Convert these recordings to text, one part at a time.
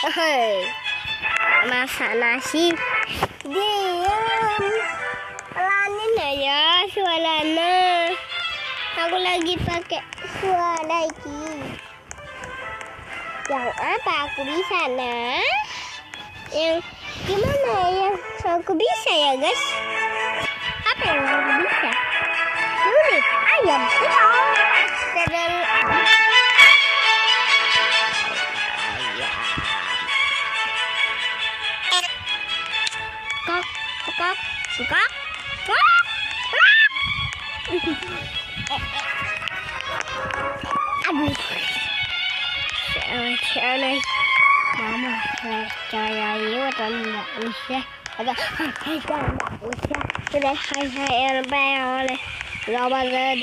Hei, masak nasi. Diam. Pelanin aja suaranya. Aku lagi pakai suara ini. Yang apa aku bisa nah? Yang gimana yang aku bisa ya guys? Apa yang aku bisa? Ini ayam. Sedang kok aduh cewek mama saya dan nggak usah ada hai nggak usah sudah hai oleh lama deh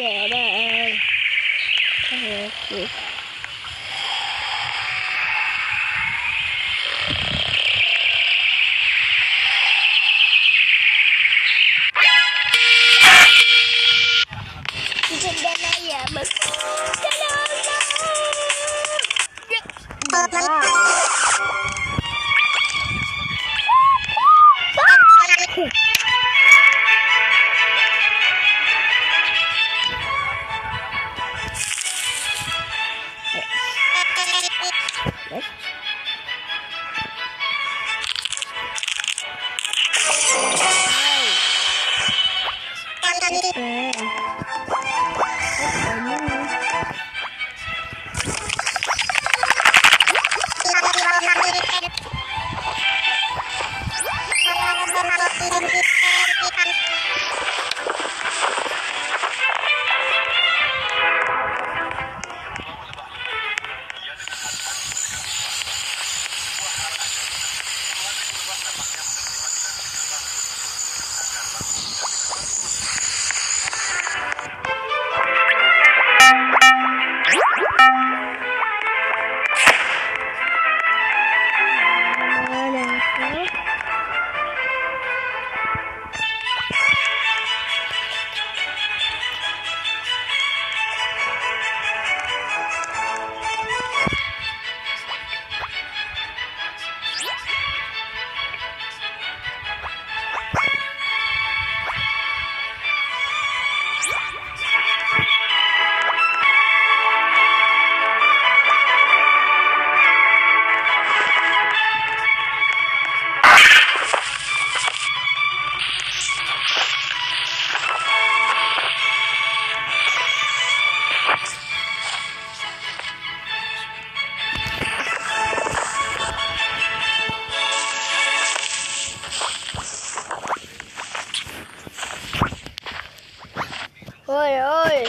Oi,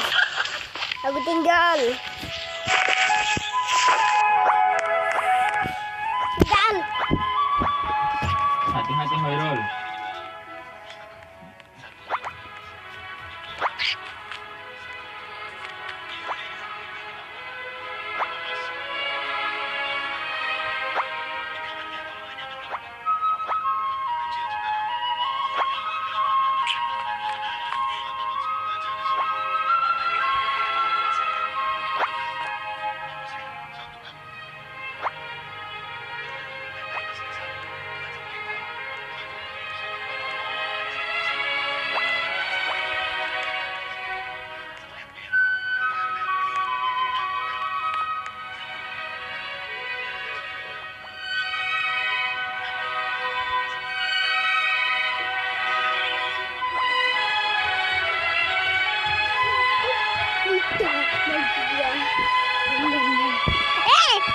aku tinggal. Hati-hati Hoirul.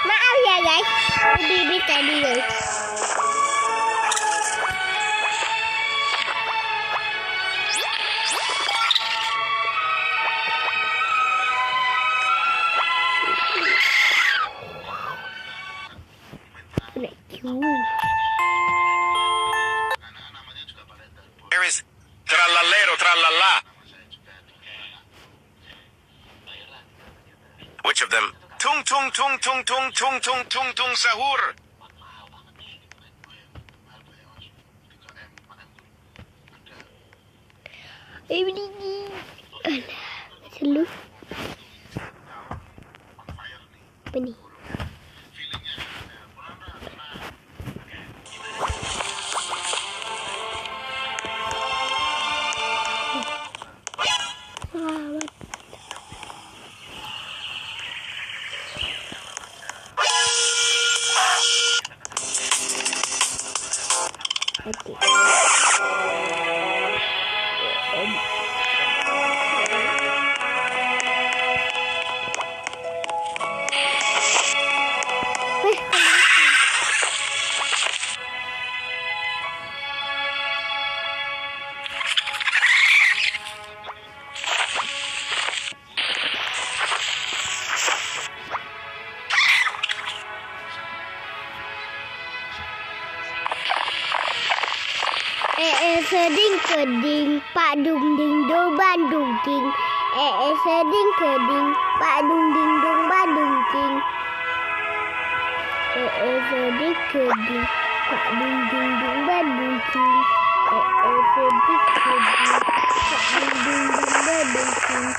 Maaf ya guys, bibit tadi guys. There is tralalero tralala. Which of them? Tung tung tung tung tung tung tung tung tung sahur. Selu. Apa nih? Oke. Seding keding Pak Dung Ding Dong Bandung King. Seding keding Pak Dung Ding Dong Bandung King. Seding keding Pak Dung Ding Dong Bandung King. Seding keding Pak Dung Ding Dong Bandung King.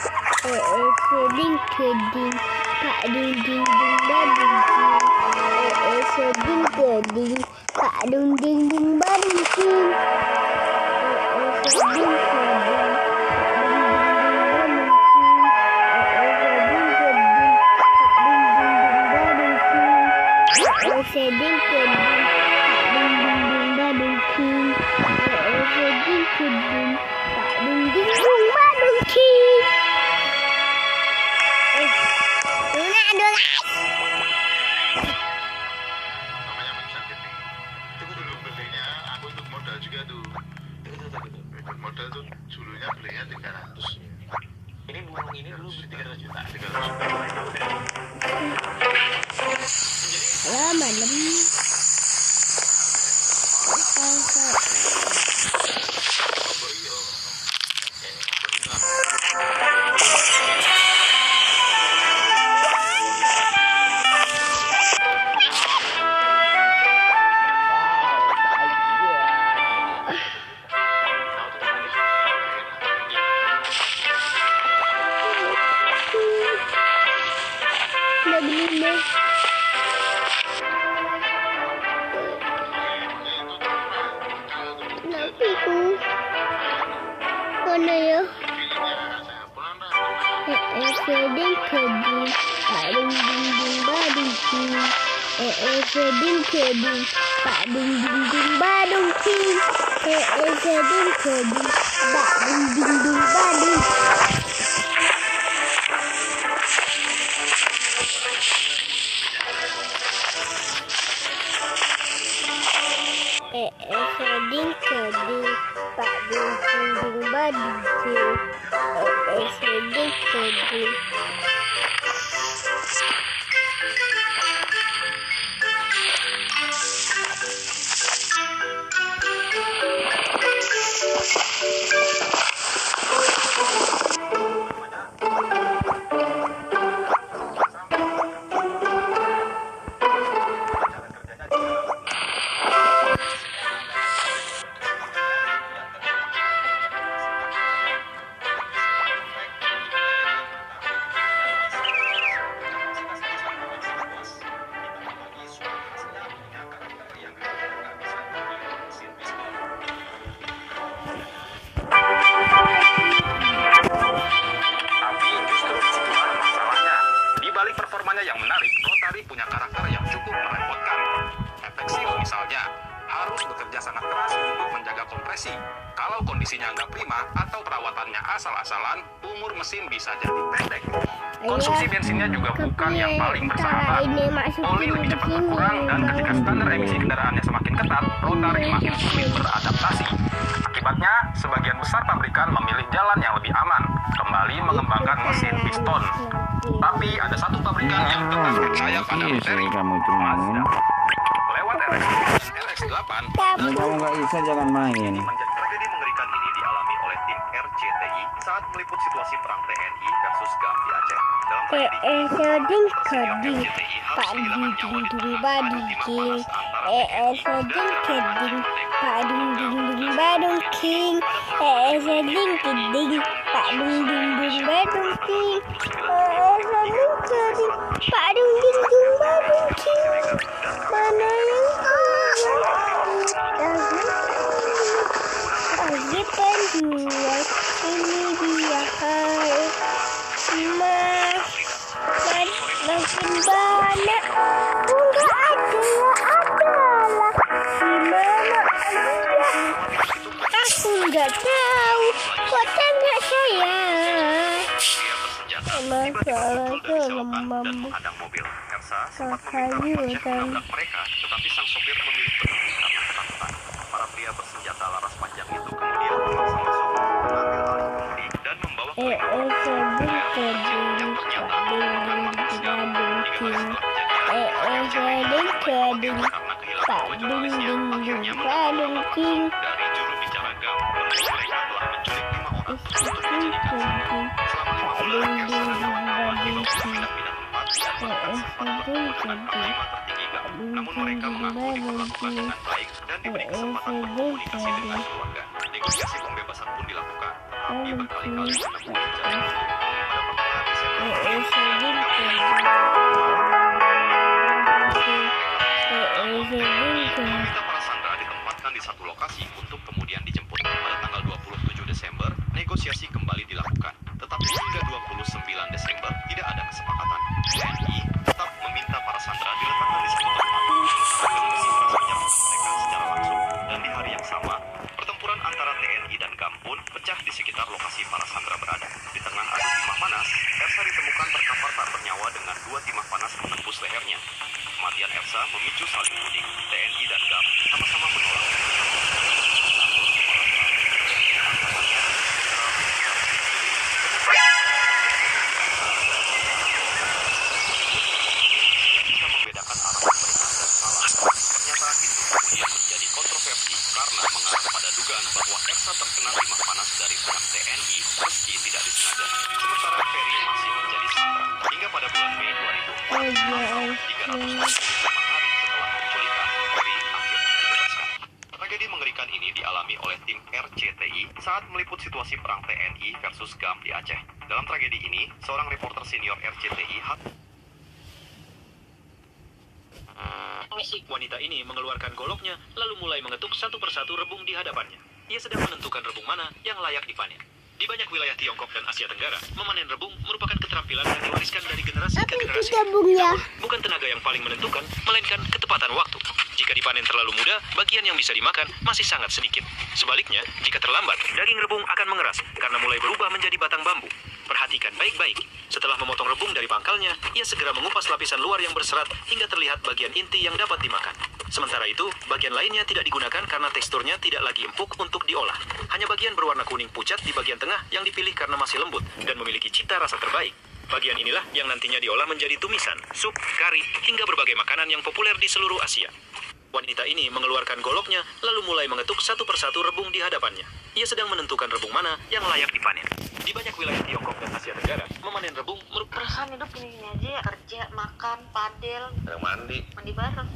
Seding keding Pak Dung Ding Dong Bandung King. Seding keding Pak Dung Ding Dong Bandung King. Seding keding Pak Dung Ding Dong Bandung King. Seding keding Pak Dung Ding Dong Bandung King. Dula. Namanya mencantik nih. Tunggu dulu belinya, aku ikut modal juga tuh. Ikut modal tuh dulunya belinya 300. Ini burung ini dulu beli 300 juta. 300 juta. Malam. Mana ya? Seding keding Pak Dung Ding Dong Bandung King. Seding keding Pak Dung Ding Dong Bandung King. Seding keding Pak Dung Ding Dong Bandung. Seding keding Pak Dung Ding Dong Bandung King. Seding keding yang menarik, Rotary punya karakter yang cukup merepotkan. Efektif misalnya, harus bekerja sangat keras untuk menjaga kompresi. Kalau kondisinya nggak prima atau perawatannya asal-asalan, umur mesin bisa jadi pendek. Konsumsi bensinnya juga bukan yang paling bersahabat. Oli lebih cepat berkurang dan ketika standar emisi kendaraannya semakin ketat, Rotary makin sulit beradaptasi. Akibatnya, sebagian besar pabrikan memilih jalan yang lebih aman, kembali mengembangkan mesin piston. Tapi ada satu pabrikan yang tetap percaya pada Rotary. Lewat RX dan RX8, Kamu nggak bisa jangan main. tragedi mengerikan ini dialami oleh tim RCTI saat meliput situasi perang TNI versus GAM di Aceh. Dalam tragedi Seding keding Pak Dung Ding Dong Bandung King. Seding keding Pak Dung Ding Dong Bandung King. Seding keding Pak Dung Ding Dong Bandung King. Seding keding Pak Dung Ding Dong Bandung King. Mana yang lagi penjual ini dia hai makin banyak enggak ada adalah gimana dia Soalnya dari selokan lembab. dan menghadang mobil. Elsa sempat Kakak meminta juga Paceh kan. menabrak mereka, tetapi sang sopir memilih berhenti karena ketakutan. Para pria bersenjata laras panjang itu kemudian memaksa masuk, mengambil alih kemudi dan membawa ke Sebelum yang ternyata keding sekali hingga king. setelah kejadian Sebelum keding karena kehilangan dua jurnalisnya, akhirnya badung king. dari juru bicara GAM bahwa mereka telah menculik 5 orang untuk dijadikan saksi. Selama 5 bulan, Elsa dan kawan-kawan dibawa pindah-pindah tempat dan melakukan sempat untuk dengan panglima tertinggi GAM. Namun mereka mengaku diperlakukan dengan baik dan diberi kesempatan berkomunikasi dengan keluarga. Negosiasi pembebasan pun dilakukan. Ia berkali-kali menemui jalan untuk pada pertengahan Desember. Kita para sandera ditempatkan di satu lokasi untuk kemudian dijemput. Pada tanggal 27 Desember, negosiasi kembali dilakukan. Tetapi hingga 29 Desember tidak ada kesepakatan. TNI tetap meminta para sandera diletakkan di satu tempat. Sementara Gam bersikeras menyerang mereka secara langsung. Dan di hari yang sama, pertempuran antara TNI dan GAM pun pecah di sekitar lokasi para sandera berada. Di tengah adu timah panas, Elsa ditemukan terkapar tak bernyawa dengan 2 timah panas menembus lehernya. Kematian Elsa memicu saling tuding. TNI dan GAM sama-sama menolak. Bisa membedakan arah pemerintahan dan salah. Pernyataan itu kemudian menjadi kontroversi karena mengarah pada dugaan bahwa Elsa terkena timah panas dari pihak TNI meski tidak disengaja. Sementara Ferry masih menjadi sandera hingga pada bulan Mei 2000. 365 hari setelah penculikan, Ferry akhirnya dibebaskan. Tragedi mengerikan ini dialami oleh tim RCTI saat meliput situasi perang TNI versus GAM di Aceh. Dalam tragedi ini, seorang reporter senior RCTI wanita ini mengeluarkan goloknya lalu mulai mengetuk satu persatu rebung di hadapannya. Ia sedang menentukan rebung mana yang layak dipanen. Di banyak wilayah Tiongkok dan Asia Tenggara, memanen rebung merupakan keterampilan yang diwariskan dari generasi ke generasi. Namun, bukan tenaga yang paling menentukan, melainkan ketepatan waktu. Jika dipanen terlalu muda, bagian yang bisa dimakan masih sangat sedikit. Sebaliknya, jika terlambat, daging rebung akan mengeras karena mulai berubah menjadi batang bambu. Perhatikan baik-baik. Setelah memotong rebung dari pangkalnya, ia segera mengupas lapisan luar yang berserat hingga terlihat bagian inti yang dapat dimakan. Sementara itu, bagian lainnya tidak digunakan karena teksturnya tidak lagi empuk untuk diolah. Hanya bagian berwarna kuning pucat di bagian tengah yang dipilih karena masih lembut dan memiliki cita rasa terbaik. Bagian inilah yang nantinya diolah menjadi tumisan, sup, kari, hingga berbagai makanan yang populer di seluruh Asia. Wanita ini mengeluarkan goloknya, lalu mulai mengetuk satu persatu rebung di hadapannya. Ia sedang menentukan rebung mana yang layak dipanen. Di banyak wilayah Tiongkok dan Asia Tenggara, memanen rebung merupakan Perasaan hidup gini aja ya, kerja, makan, padel, mandi bareng.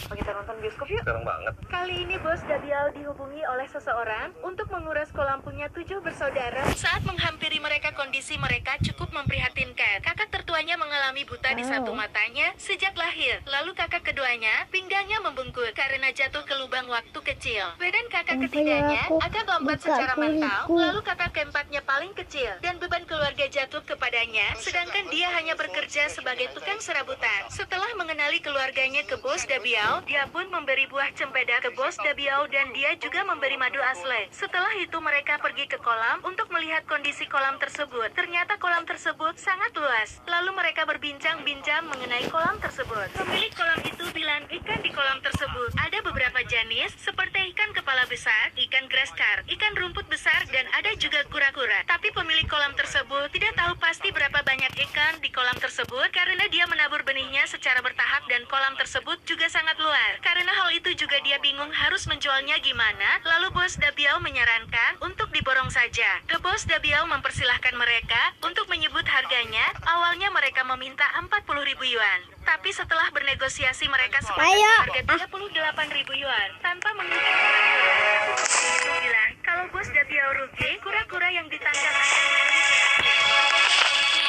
Apa kita nonton bioskop yuk? sekarang banget. Kali ini Bos Dabiau dihubungi oleh seseorang untuk menguras kolam punya 7 bersaudara. Saat menghampiri mereka, kondisi mereka cukup memprihatinkan. Kakak tertuanya mengalami buta di satu matanya sejak lahir. Lalu kakak keduanya pinggangnya membungkuk karena jatuh ke lubang waktu kecil. Badan kakak ketiganya agak lambat secara mental. Lalu kakak keempatnya paling kecil dan beban keluarga jatuh kepadanya, sedangkan dia hanya bekerja sebagai tukang serabutan. Setelah mengenali keluarganya ke Bos Dabiau, dia pun memberi buah cempeda ke Bos Dabiau dan dia juga memberi madu asli. Setelah itu mereka pergi ke kolam untuk melihat kondisi kolam tersebut. Ternyata kolam tersebut sangat luas. Lalu mereka berbincang-bincang mengenai kolam tersebut. Pemilik kolam itu bilang ikan di kolam tersebut ada beberapa jenis seperti ikan kepala besar, ikan grass carp, ikan rumput besar, dan ada juga kura-kura. Tapi pemilik kolam tersebut tidak tahu pasti berapa banyak ikan di kolam tersebut karena dia menabur benihnya secara bertahap dan kolam tersebut juga sangat luar. Karena hal itu juga dia bingung harus menjualnya gimana. Lalu Bos Dabiau menyarankan untuk diborong saja. The Bos Dabiau mempersilahkan mereka untuk menyebut harganya. Awalnya mereka meminta 40.000 yuan. Tapi setelah bernegosiasi mereka sepakat harga 38.000 yuan tanpa mengutip kura-kura. Itu bilang kalau Bos Dabiau rugi, kura-kura yang ditangkap akan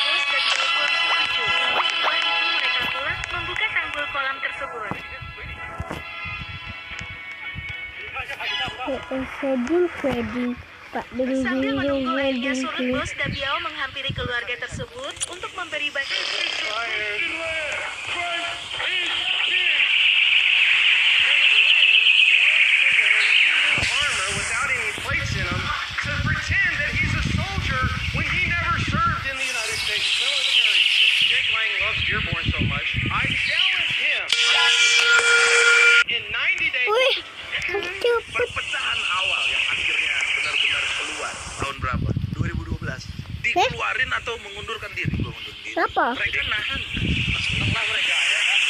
Bos Dabiau pun setuju. Setelah itu mereka pun membuka tanggul kolam tersebut. Sambil menunggu air, ia suruh Bos Dabiau menghampiri keluarga tersebut untuk memberi bagian armor without any plates in them to pretend that he's a soldier when he never served in the United States military. loves Dearborn so much, I challenge him in 90 days. Wih, cepet. Perpecahan awal yang akhirnya benar-benar keluar tahun berapa? 2012. Dikeluarin atau mengundurkan diri? Gua mundur diri. Kenapa? Mereka nahan. Mas menang lah mereka ya kan.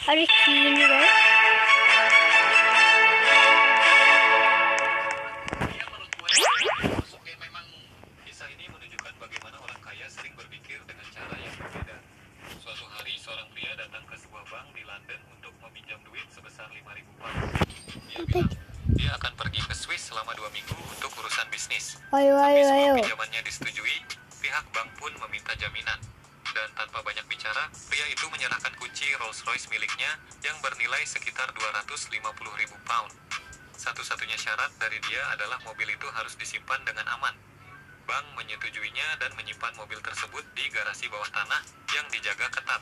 Yang harus gini guys. Memang kisah ini menunjukkan bagaimana orang kaya sering berpikir dengan cara yang berbeda. Suatu hari seorang pria datang ke sebuah bank di London untuk meminjam duit sebesar 5.000 pound. Dia bilang dia akan pergi ke Swiss selama 2 minggu untuk urusan bisnis. Ayo. Sebelum pinjamannya disetujui, pihak bank pun meminta jaminan. Dan tanpa banyak bicara, pria itu menyerahkan kunci Rolls-Royce miliknya yang bernilai sekitar 250.000 pound. Satu-satunya syarat dari dia adalah mobil itu harus disimpan dengan aman. Bank menyetujuinya dan menyimpan mobil tersebut di garasi bawah tanah yang dijaga ketat.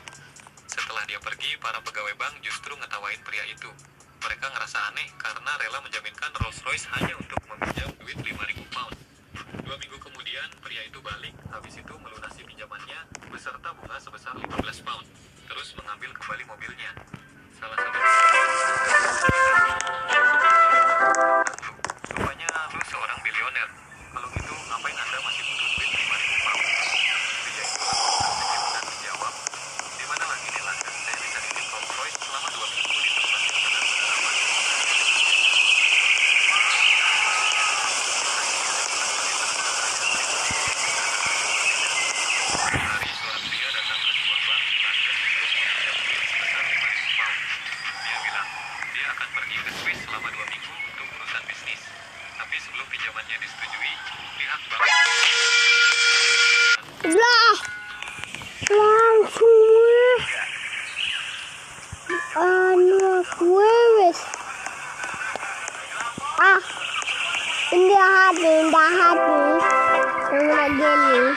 Setelah dia pergi, para pegawai bank justru ngetawain pria itu. Mereka ngerasa aneh karena rela menjaminkan Rolls-Royce hanya untuk meminjam duit 5.000 pound. 2 minggu kemudian, pria itu balik, habis itu melunasi pinjamannya beserta bunga sebesar 15 pound, terus mengambil kembali mobilnya. Salah satu rupanya lu seorang bilioner. Kalau gitu, ngapain Anda masih butuh duit 5.000 pound? Pria itu tersenyum dan menjawab, di mana lagi di London saya bisa nitip Rolls-Royce selama 2 minggu di tempat yang benar-benar aman. Hari seorang pria datang ke sebuah bank di London untuk meminjam duit sebesar 5.000 pound. nih.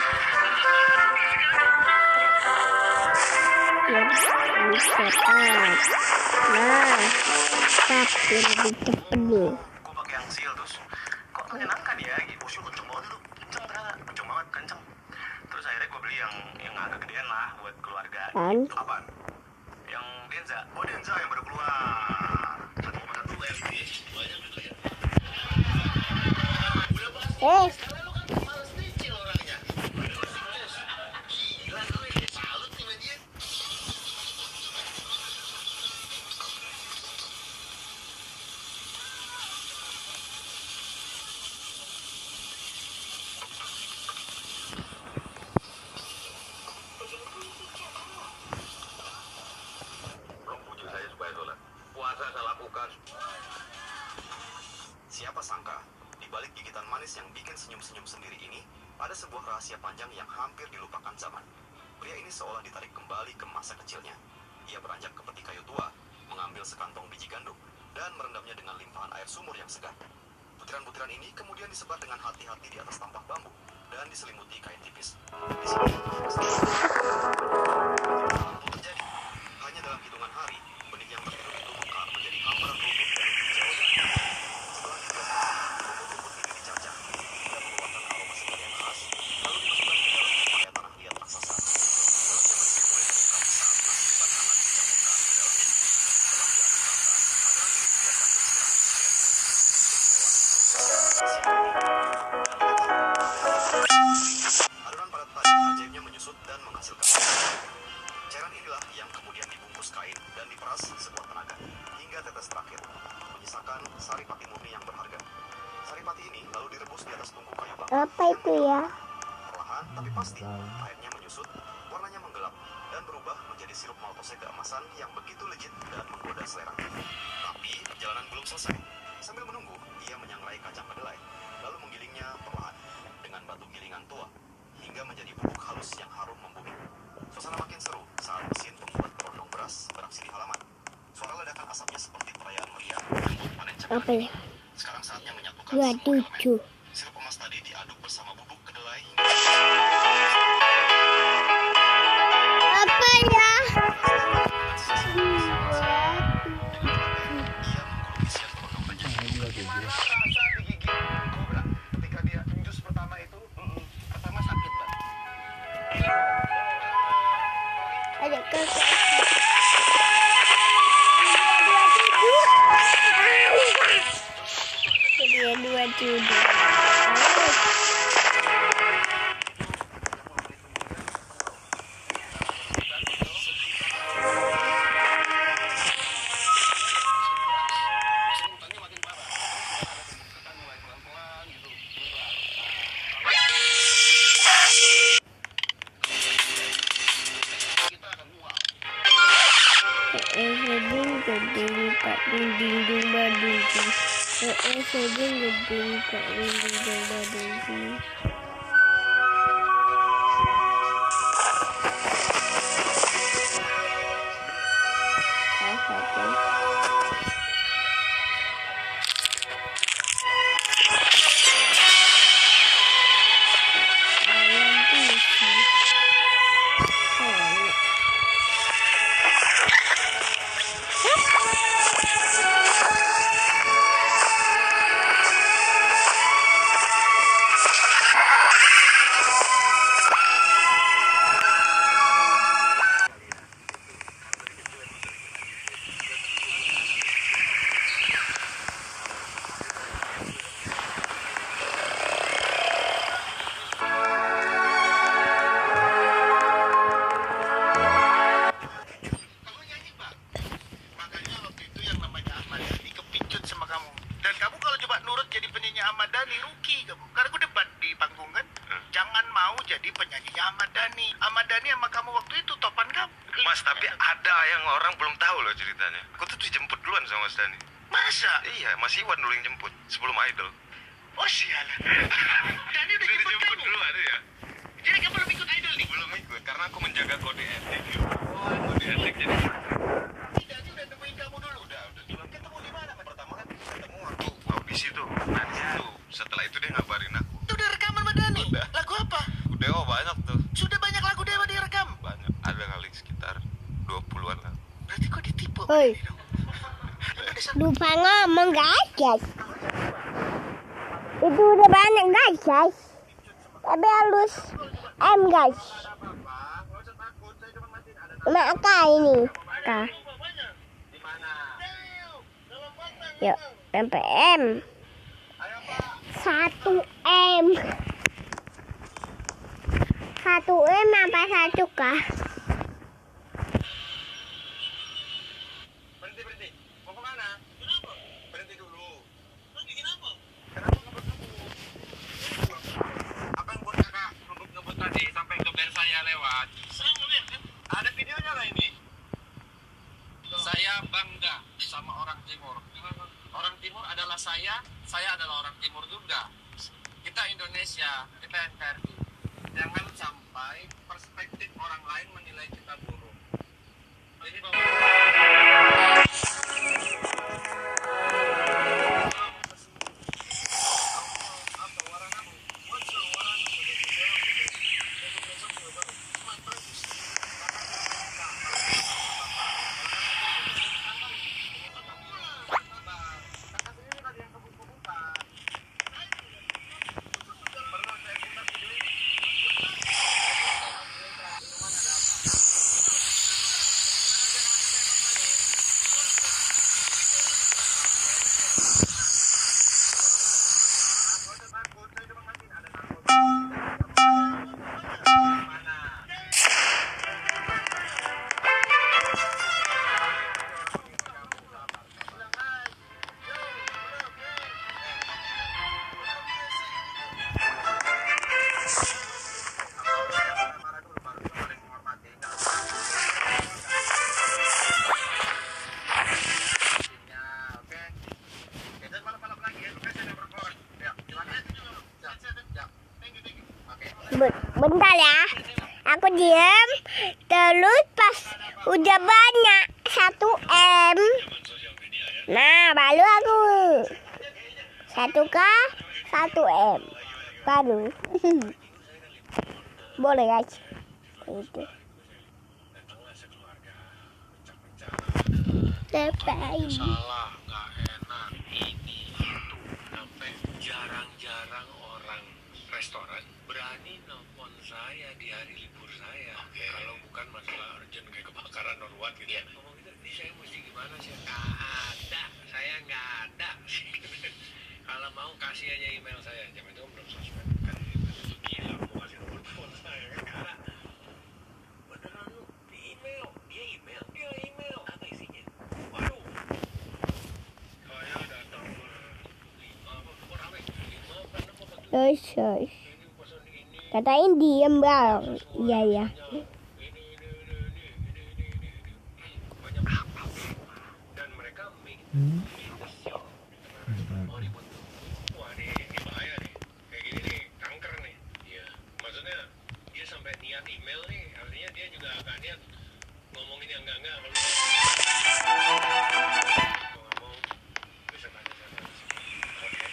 Ya, ini cepat. Nah, tapi lebih cepet nih. Gue pakai yang seal terus kok menyenangkan ya gitu. Bosnya kenceng banget itu, kenceng ternyata, kenceng banget, kenceng. Terus akhirnya gue beli yang agak gedean lah buat keluarga. Kan? Apaan? Yang Denza. Oh Denza yang baru keluar. 1,1 MB. Banyak juga ya. Males nyicil orangnya. Gila lu ya, salut nih sama dia. Belum puji saya supaya sholat. Puasa saya lakukan. Siapa sangka, di balik gigitan manis yang bikin senyum-senyum sendiri ini, ada sebuah rahasia panjang yang hampir dilupakan zaman. Pria ini seolah ditarik kembali ke masa kecilnya. Ia beranjak ke peti kayu tua, mengambil sekantong biji gandum, dan merendamnya dengan limpahan air sumur yang segar. Butiran-butiran ini kemudian disebar dengan hati-hati di atas tampah bambu, dan diselimuti kain tipis. Di sini, terjadi. Hanya dalam hitungan hari, benih yang tertidur itu mekar menjadi hamparan rumput dan hijau. Setelah dibiarkan, rumput-rumput ini dicacah hingga mengeluarkan aroma segar yang khas, lalu dimasukkan ke dalam upaya tanah liat raksasa. Dalamnya meski mulai terungkap saat nasi hangat dicampurkan ke dalamnya. Setelah diaduk rata, adonan ini dibiarkan beristirahat sekian adonan padat tadi ajaibnya menyusut dan menghasilkan cairan inilah yang kemudian dibungkus kain dan diperas sebuah tenaga hingga tetes terakhir, menyisakan saripati murni yang berharga. Saripati ini lalu direbus di atas tungku kayu bakar. Apa itu ya? Perlahan tapi pasti airnya menyusut, warnanya menggelap dan berubah menjadi sirup maltose keemasan yang begitu legit dan menggoda selera. Tapi perjalanan belum selesai. Sambil menunggu, ia menyangrai kacang kedelai, lalu menggilingnya perlahan dengan batu gilingan tua hingga menjadi bubuk halus yang harum membumi. Suasana makin seru saat mesin pembuat berondong beras beraksi di halaman. Suara ledakan asapnya seperti perayaan meriah menyambut panen Apa cemara. ya? Sekarang saatnya menyatukan semua elemen. 27. Sirup emas tadi diaduk bersama bubuk kedelai hingga Apa ya? ia menggulung isian berondong banyak. Gimana rasa digigit kobra ketika dia jus pertama itu? Pertama sakit, Mbak. Ada ke Dia 27. Seding gedung tak ding ding ding badung ding. Seding gedung tak ding ding ding badung ding. Ahmad Dhani sama kamu waktu itu topan kamu. Mas, tapi ada yang orang belum tahu loh ceritanya. Aku tuh dijemput duluan sama Mas Dhani. Masa? Iya, Mas Iwan dulu yang jemput sebelum Idol. Oh sialan. Dhani udah jemput kamu duluan ya. Jadi kamu belum ikut Idol nih? Belum ikut karena aku menjaga kode etik. Oh, kode etik jadi. Dhani udah nemuin kamu dulu. Udah duluan. Ketemu di mana? Pertama kan ketemu waktu audisi tuh. Nah, di situ. Setelah itu dia ngabarin aku. Itu udah rekaman sama Dhani. Udah. Lagu apa? Hoi. Lupa ngomong guys. Itu udah banyak guys. Tapi halus. Guys. Maka ini. Kak. Yuk, MPM. 1M. 1M apa 1 kah? Berhenti. Mau kemana? Kenapa? Berhenti dulu. Berhenti kenapa? Apa yang buat kakak ngebut tadi sampai ke band saya lewat? Ada videonya lah ini. Saya bangga sama orang Timur. Orang Timur adalah saya adalah orang Timur juga. Kita Indonesia, kita NKRI. Jangan sampai perspektif orang lain menilai kita buruk. Jadi bahwa Bentar ya, aku diam. Terus pas udah banyak 1M, nah baru aku 1K 1M baru. Boleh guys, itu. salah, nggak enak, ini itu, sampai jarang-jarang orang restoran berani nelfon saya di hari libur saya. Kalau bukan masalah urgent kayak kebakaran or what gitu ya. Ngomong gitu, ini saya mesti gimana sih? Nggak ada, saya nggak ada. Kalau mau kasih aja email saya, zaman itu belum sosmed. Kan itu gila, mau kasih nomor telepon saya kan karena beneran lu di email, dia email, apa isinya? Waduh, saya datang 5 apa rame, 5 Terus katain diem bang. Iya. dan mereka wah ini bahaya nih, kayak gini nih, kanker nih. Iya, maksudnya dia sampai niat email nih, artinya dia juga agak niat ngomongin yang enggak kalau nggak mau bisa tanya sana. Oke.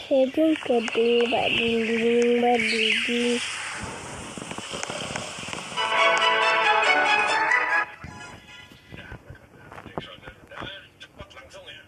Sedung kedua bading. Cepat langsung ya.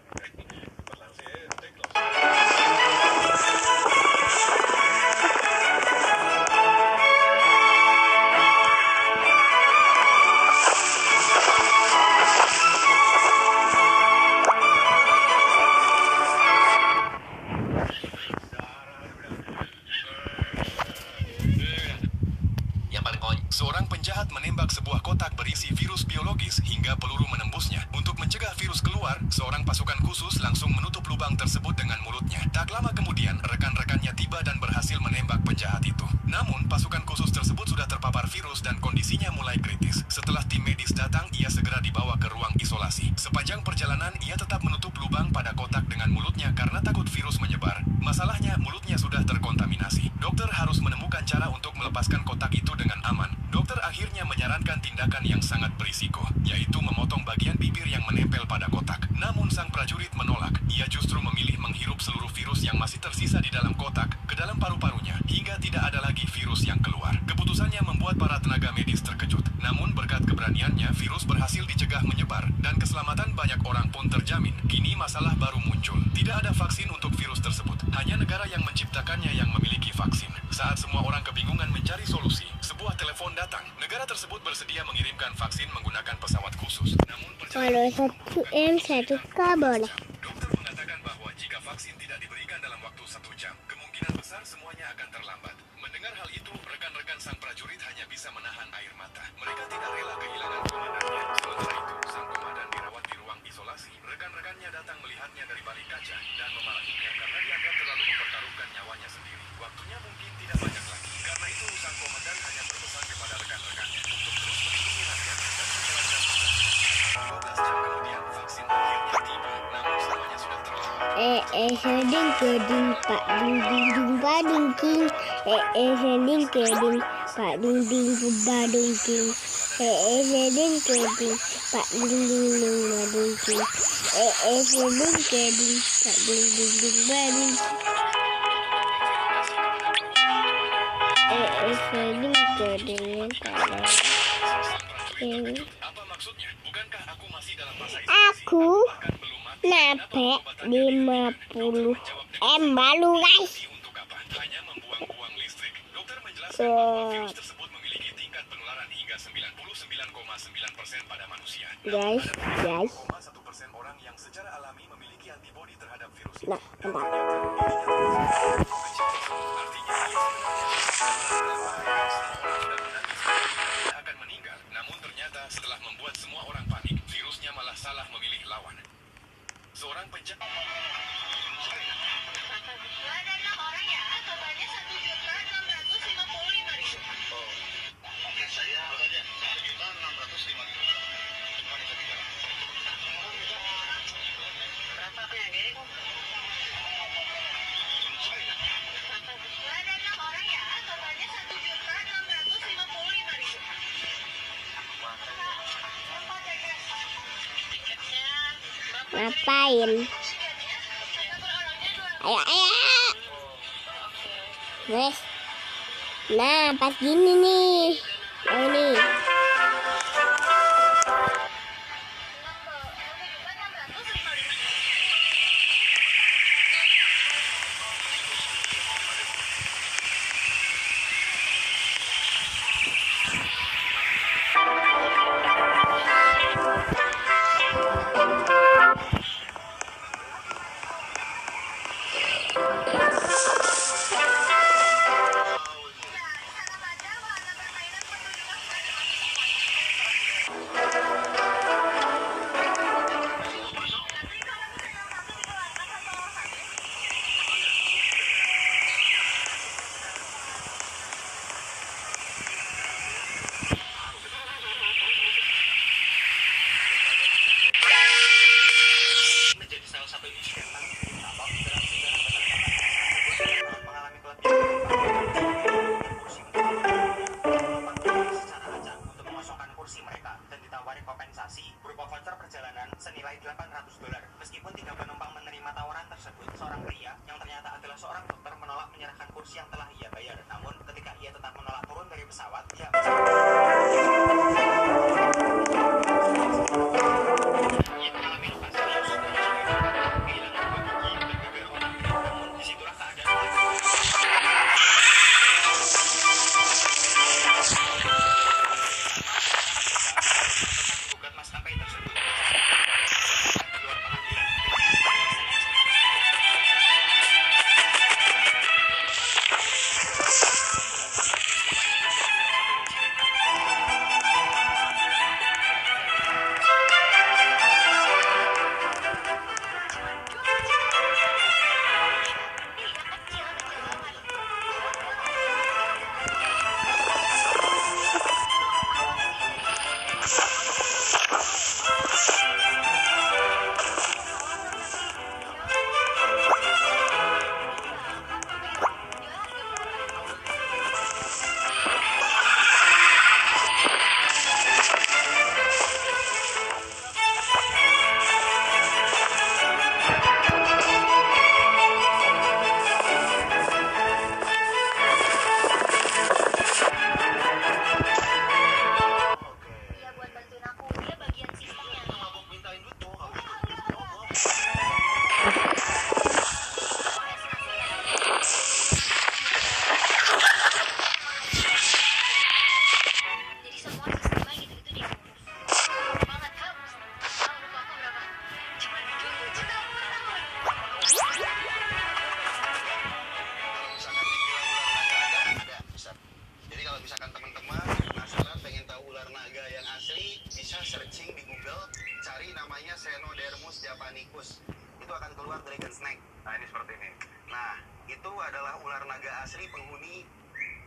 Seorang penjahat menembak sebuah kotak berisi virus biologis hingga peluru menembusnya. Untuk mencegah virus keluar, seorang pasukan khusus langsung menutup lubang tersebut dengan mulutnya. Tak lama kemudian, rekan-rekannya tiba dan berhasil menembak penjahat itu. Namun, pasukan khusus tersebut sudah terpapar virus dan kondisinya mulai kritis. Setelah tim medis datang, ia segera dibawa ke ruang isolasi. Sepanjang perjalanan, ia tetap menutup lubang pada kotak dengan mulutnya karena takut virus menyebar. Masalahnya, mulutnya sudah terkontaminasi. Dokter harus menemukan cara untuk melepaskan kotak itu dengan aman. Dokter akhirnya menyarankan tindakan yang sangat berisiko, yaitu memotong bagian bibir yang menempel pada kotak. Namun sang prajurit menolak. Ia justru memilih menghirup seluruh virus yang masih tersisa di dalam kotak ke dalam paru-parunya, hingga tidak ada lagi virus yang keluar. Keputusannya membuat para tenaga medis terkejut. Namun berkat keberaniannya, virus berhasil dicegah menyebar, dan keselamatan banyak orang pun terjamin. Kini masalah baru muncul. Tidak ada vaksin untuk virus tersebut. Hanya negara yang menciptakannya yang memiliki vaksin. Saat semua orang kebingungan mencari solusi, sebuah telepon datang. Negara tersebut bersedia mengirimkan vaksin menggunakan pesawat khusus. Namun Kalau 1M 1K boleh. dokter mengatakan bahwa jika vaksin tidak diberikan dalam waktu 1 jam, kemungkinan besar semuanya akan terlambat. Mendengar hal itu, rekan-rekan sang prajurit hanya bisa menahan air mata. Mereka tidak rela kehilangan komandannya. Sementara itu, sang komandan dirawat di ruang isolasi. Rekan-rekannya datang melihatnya dari balik kaca dan memarahinya karena dianggap terlalu mempertaruhkan nyawanya sendiri. Waktunya mungkin tidak banyak lagi. Karena itu, sang komandan hanya berpesan kepada rekan-rekannya untuk terus melindungi rakyat dan menjalankan tugasnya. 12 jam kemudian, vaksin akhirnya tiba. Namun semuanya sudah terlambat. Seding keding pak ding ding ding bading king. Seding keding pak ding ding bading king. Seding keding pak ding ding ding bading king. Seding keding pak ding ding ding bading king. Seding keding pada king. Apa maksudnya? Bukankah aku masih dalam masa Aku nape 50M baru guys. untuk apa? Hanya membuang-buang listrik. Dokter menjelaskan bahwa virus tersebut memiliki tingkat penularan hingga 99,9% pada manusia. Guys. 0,1% orang yang secara alami memiliki antibodi terhadap virus itu. Nah, bentar. Artinya dia akan meninggal. Namun ternyata setelah membuat semua orang panik, virusnya malah salah memilih lawan. Seorang penjaga Saya katanya 1.605.000. Cuma bisa bicara. Berapa penyakit? Ngapain? Ayo. Wes. Nah, pas gini nih. Oh nih. Menjadi salah satu insiden mengalami kelebihan secara acak untuk mengosongkan kursi mereka dan ditawari kompensasi berupa voucher perjalanan senilai $800. Meskipun 3 penumpang menerima tawaran tersebut, seorang pria yang ternyata adalah seorang dokter menolak menyerahkan kursi yang telah ia bayar. Namun ketika ia tetap menolak turun dari pesawat, ia mengalami luka serius dan kehilangan 2 gigi dan beberapa otak. Namun disitulah keadaan gugat maskapai tersebut di luar pengadilan. Germanicus. Itu akan keluar dragon snake. Nah, ini seperti ini. Nah, itu adalah ular naga asli penghuni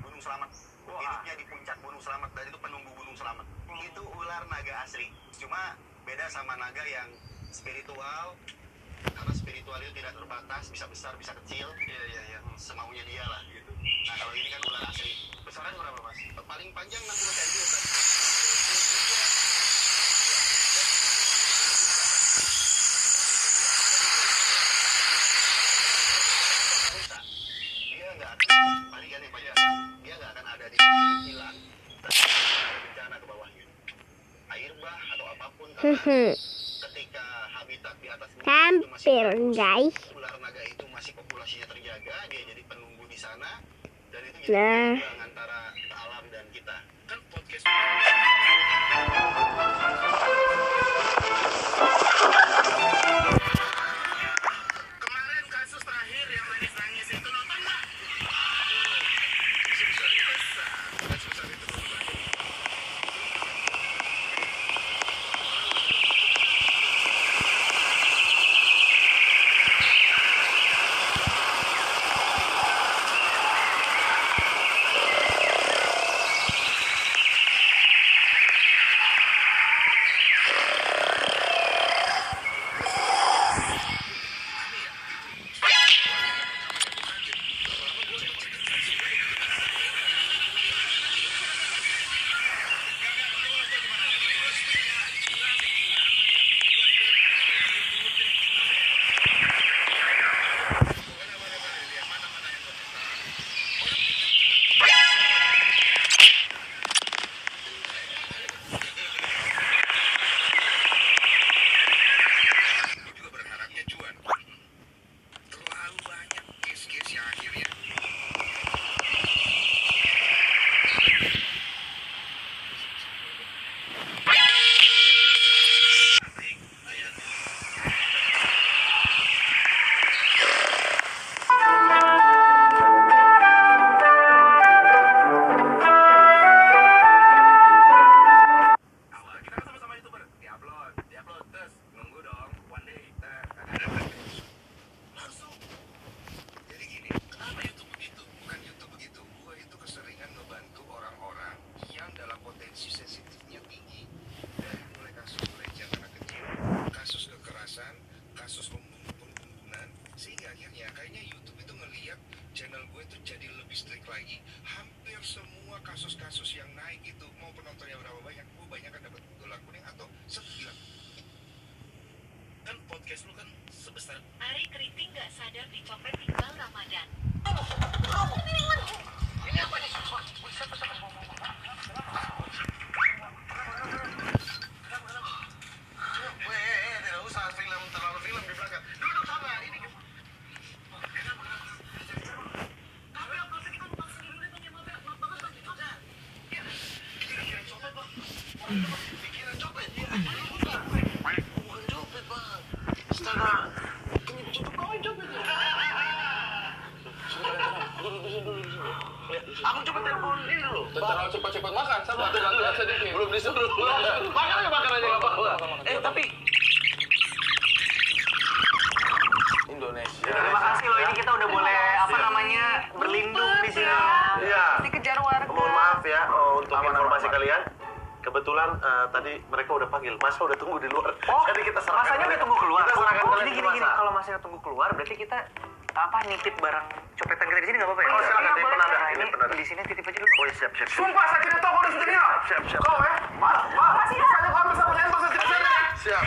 Gunung Slamet. Hidupnya di puncak Gunung Slamet dan itu penunggu Gunung Slamet. Itu ular naga asli. Cuma beda sama naga yang spiritual. Karena spiritual itu tidak terbatas, bisa besar, bisa kecil. Iya. Semaunya dia lah gitu. Nah, kalau ini kan ular asli. Besarannya berapa, Mas? Paling panjang 60 cm. Dia nggak akan ada di sini, hilang. Bencana ke bawahnya. Air bah atau apapun. Ketika habitat di atas hampir guys. Ular naga itu masih populasinya terjaga, dia jadi penunggu di sana dan itu jadi perang antara alam dan kita. Kan podcast kemarin kasus terakhir yang nangis itu nonton nggak? Kasus-kasus yang naik itu mau penontonnya berapa banyak, banyak kan dapat dolar kuning atau sekian. Kan podcast lu kan sebesar. Ari Keriting nggak sadar dicopet Iqbal Ramadan. Ini apa nih? Tidak usah terlalu film di belakang. Duduk sana, ini. Pikiran copet ya. Bukan copet, Bang. Astaga. Ini copet kau yang copet. Aku coba telepon ini dulu. Terlalu cepat-cepat makan, sabar. Sedikit. Belum disuruh. Makan aja nggak apa-apa. Tapi Indonesia. Terima kasih loh, ini kita udah boleh berlindung di sini. Iya. Dikejar warga. Mohon maaf ya untuk informasi kalian. Kebetulan tadi mereka udah panggil, Masa udah tunggu di luar. Oh, jadi kita serahkan Masanya udah tunggu keluar. Kita serahkan kalian Jadi ke gini, Masa. kalau Masanya tunggu keluar, berarti kita nitip barang copetan kita di sini nggak apa-apa ya? Oh, silakan, ini penanda, Nah, ini penanda. di sini titip aja dulu. Oh, siap. sumpah saya tidak tahu kau di studio. Siap. Kau misalnya kau bisa punya handphone saya tidak sadar. Siap.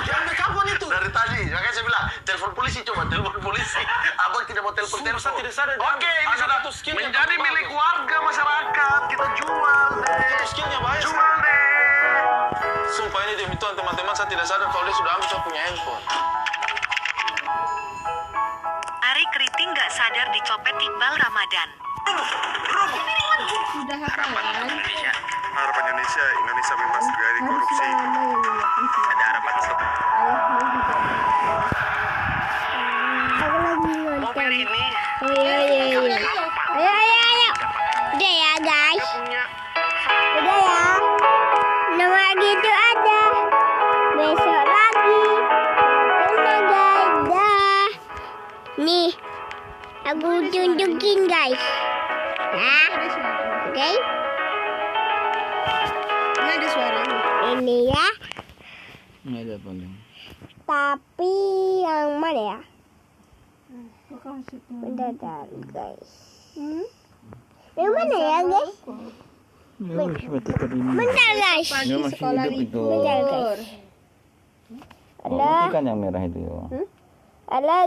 Jangan kapan itu? Dari tadi, makanya saya bilang, telepon polisi coba, telepon polisi. Abang tidak mau telepon. Saya tidak sadar. Oke, ini sudah menjadi milik warga masyarakat. Kita jual deh. Skillnya banyak. Jual deh. Sumpah ini demi Tuhan teman-teman, saya tidak sadar kalau dia sudah ambil saya punya handphone. Ari Keriting nggak sadar dicopet Iqbal Ramadan. Sudah hafal. Harapan Indonesia bebas dari korupsi. Ada harapan Aku lagi nonton. ini Oh iya. Ayo. Udah ya guys. Udah ya. Nama gitu ada. Besok lagi. Oke. Ini ada suaranya. Ini ya. Ini ada apa nih? Tapi yang mana ya? Bentar guys. Yang mana ya guys? Bentar guys. Ini masih hidup itu. Bentar guys. Oh, matikan yang merah itu ya. Ada